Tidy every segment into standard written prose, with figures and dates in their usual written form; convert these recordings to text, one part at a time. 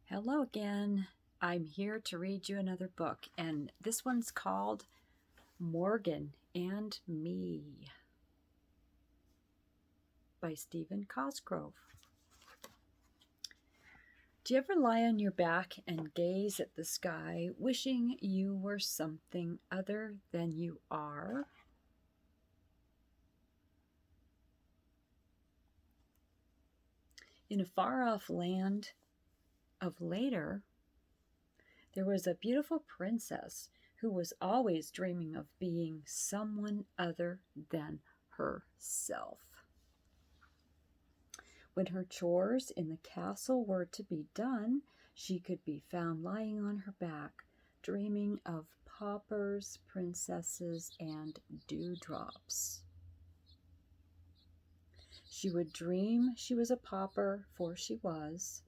Hello again. I'm here to read you another book, and this one's called Morgan and Me by Stephen Cosgrove. Do you ever lie on your back and gaze at the sky, wishing you were something other than you are? In a far-off land of later, there was a beautiful princess who was always dreaming of being someone other than herself. When her chores in the castle were to be done, she could be found lying on her back, dreaming of paupers, princesses, and dewdrops. She would dream she was a pauper, for she was.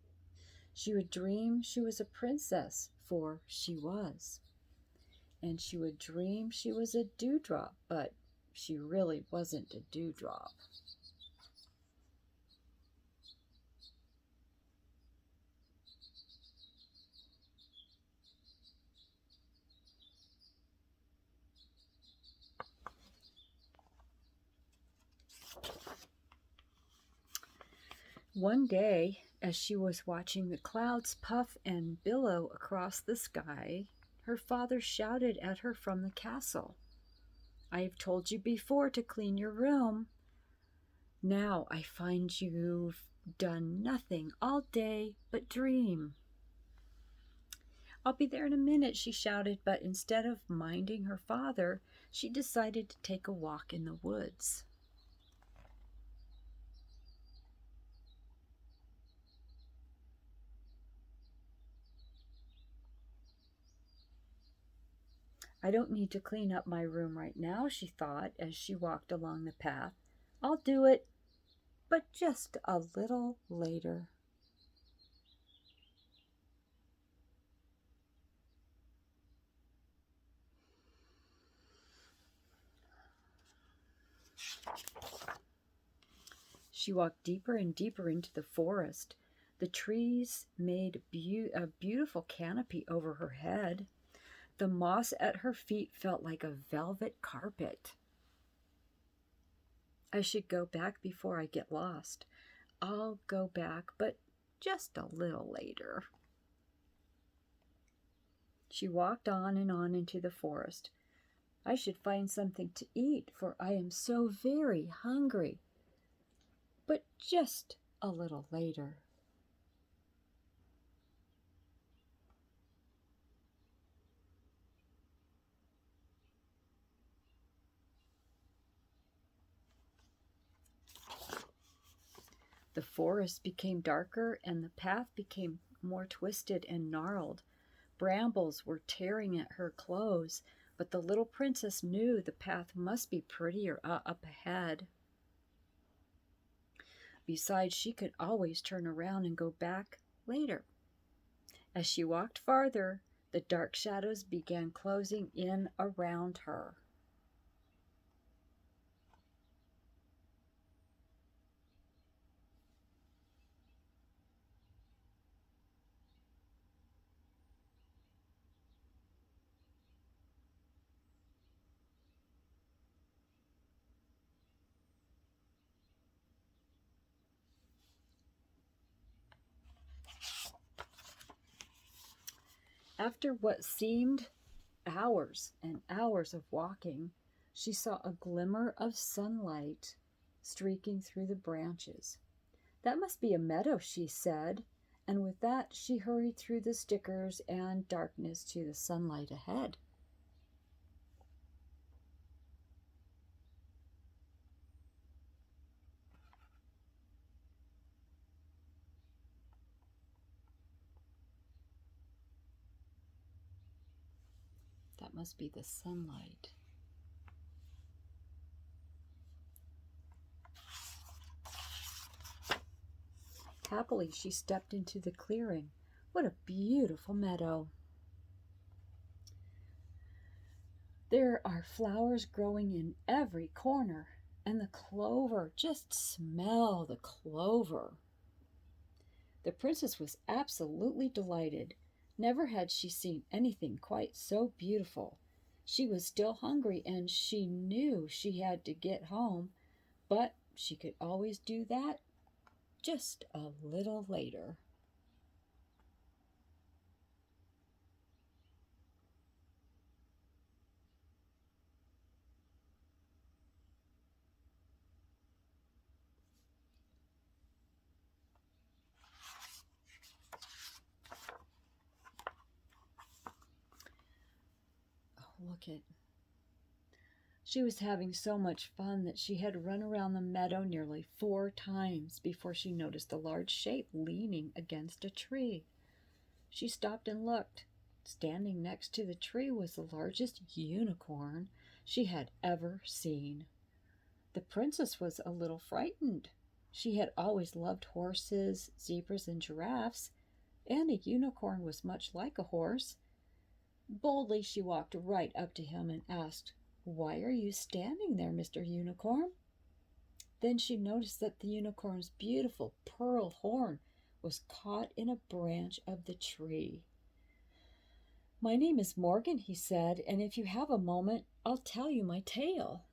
She would dream she was a princess, for she was. And she would dream she was a dewdrop, but she really wasn't a dewdrop. One day, as she was watching the clouds puff and billow across the sky, her father shouted at her from the castle, "I have told you before to clean your room. Now I find you've done nothing all day but dream." "I'll be there in a minute," she shouted, but instead of minding her father, she decided to take a walk in the woods. "I don't need to clean up my room right now," she thought as she walked along the path. "I'll do it, but just a little later." She walked deeper and deeper into the forest. The trees made a beautiful canopy over her head. The moss at her feet felt like a velvet carpet. "I should go back before I get lost. I'll go back, but just a little later." She walked on and on into the forest. "I should find something to eat, for I am so very hungry, but just a little later." The forest became darker and the path became more twisted and gnarled. Brambles were tearing at her clothes, but the little princess knew the path must be prettier up ahead. Besides, she could always turn around and go back later. As she walked farther, the dark shadows began closing in around her. After what seemed hours and hours of walking, she saw a glimmer of sunlight streaking through the branches. "That must be a meadow," she said, and with that she hurried through the stickers and darkness to the sunlight ahead. That must be the sunlight. Happily, she stepped into the clearing. What a beautiful meadow! There are flowers growing in every corner, and the clover, just smell the clover. The princess was absolutely delighted. Never had she seen anything quite so beautiful. She was still hungry and she knew she had to get home, but she could always do that just a little later. Oh, look at. She was having so much fun that she had run around the meadow nearly 4 times before she noticed a large shape leaning against a tree. She stopped and looked. Standing next to the tree was the largest unicorn she had ever seen. The princess was a little frightened. She had always loved horses, zebras, and giraffes, and a unicorn was much like a horse. Boldly she walked right up to him and asked, "Why are you standing there, Mr. Unicorn?" Then she noticed that the unicorn's beautiful pearl horn was caught in a branch of the tree. "My name is Morgan," he said, "and if you have a moment, I'll tell you my tale."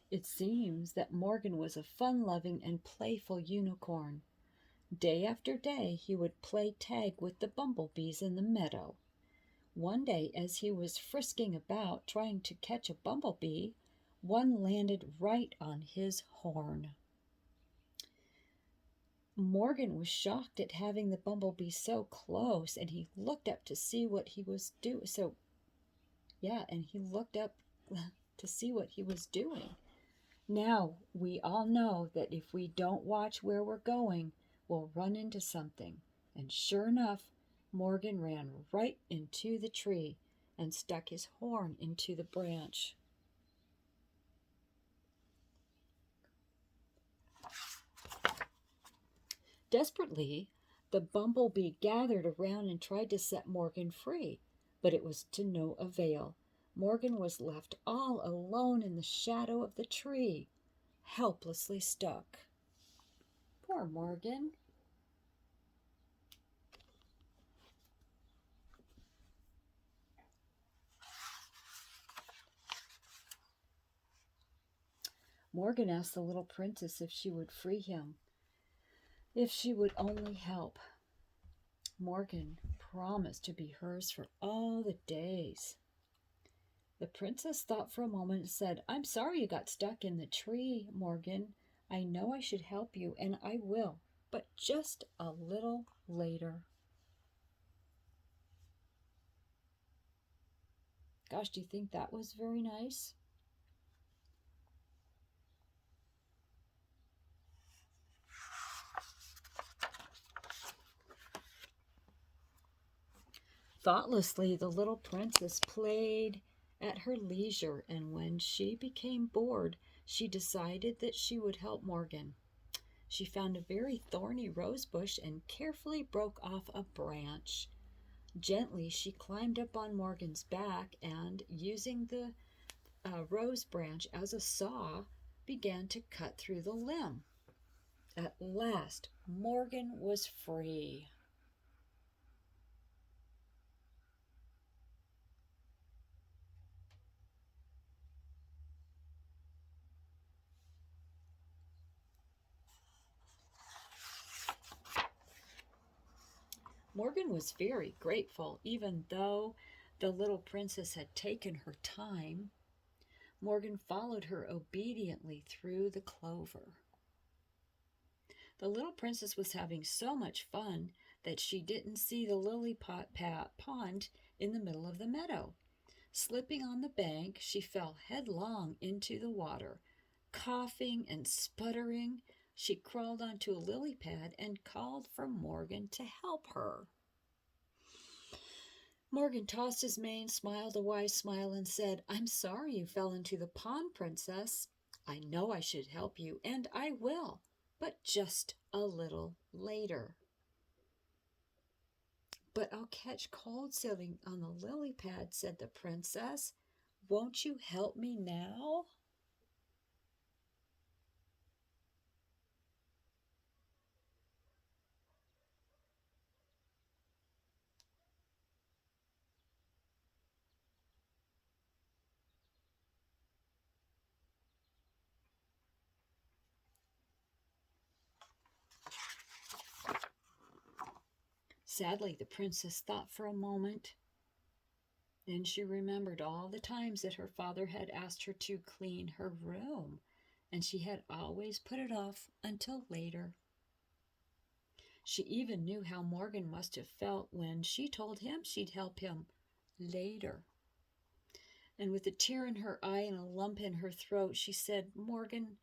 It seems that Morgan was a fun-loving and playful unicorn. Day after day he would play tag with the bumblebees in the meadow. One day, as he was frisking about trying to catch a bumblebee, one landed right on his horn. Morgan was shocked at having the bumblebee so close, and he looked up to see what he was doing. He looked up to see what he was doing. Now, we all know that if we don't watch where we're going, we'll run into something. And sure enough, Morgan ran right into the tree and stuck his horn into the branch. Desperately, the bumblebee gathered around and tried to set Morgan free, but it was to no avail. Morgan was left all alone in the shadow of the tree, helplessly stuck. Poor Morgan. Morgan asked the little princess if she would free him, if she would only help. Morgan promised to be hers for all the days. The princess thought for a moment and said, "I'm sorry you got stuck in the tree, Morgan. I know I should help you, and I will, but just a little later." Gosh, do you think that was very nice? Thoughtlessly, the little princess played at her leisure, and when she became bored, she decided that she would help Morgan. She found a very thorny rose bush and carefully broke off a branch. Gently, she climbed up on Morgan's back and, using the rose branch as a saw, began to cut through the limb. At last, Morgan was free. Morgan was very grateful, even though the little princess had taken her time. Morgan followed her obediently through the clover. The little princess was having so much fun that she didn't see the lily pond in the middle of the meadow. Slipping on the bank, she fell headlong into the water. Coughing and sputtering, she crawled onto a lily pad and called for Morgan to help her. Morgan tossed his mane, smiled a wise smile, and said, I'm sorry you fell into the pond, Princess. I know I should help you, and I will, but just a little later. But I'll catch cold sitting on the lily pad, said the princess. Won't you help me now? Sadly, the princess thought for a moment. Then she remembered all the times that her father had asked her to clean her room, and she had always put it off until later. She even knew how Morgan must have felt when she told him she'd help him later. And with a tear in her eye and a lump in her throat, she said, Morgan,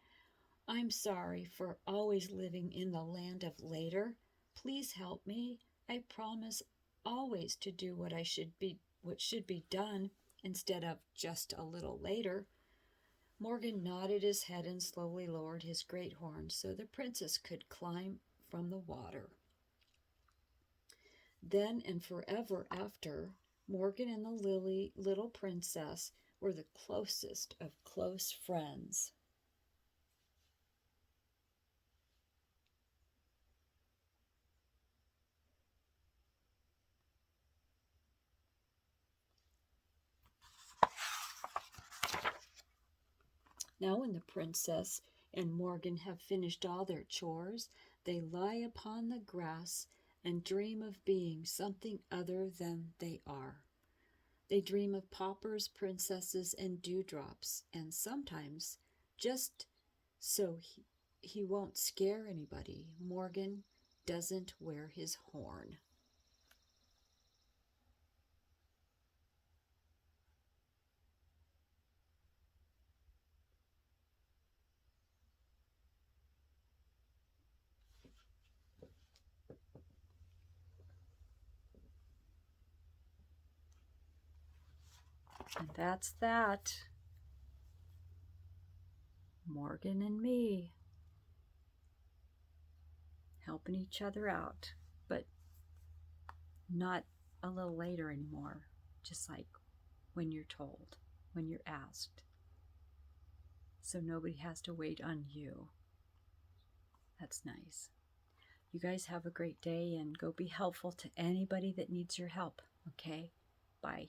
I'm sorry for always living in the land of later. Please help me. I promise always to do what should be done instead of just a little later. Morgan nodded his head and slowly lowered his great horn so the princess could climb from the water. Then and forever after, Morgan and the little princess were the closest of close friends. Now, when the princess and Morgan have finished all their chores, they lie upon the grass and dream of being something other than they are. They dream of paupers, princesses, and dewdrops, and sometimes, just so he won't scare anybody, Morgan doesn't wear his horn. And that's that. Morgan and me helping each other out, but not a little later anymore, just like when you're told, when you're asked. So nobody has to wait on you. That's nice. You guys have a great day and go be helpful to anybody that needs your help, okay? Bye.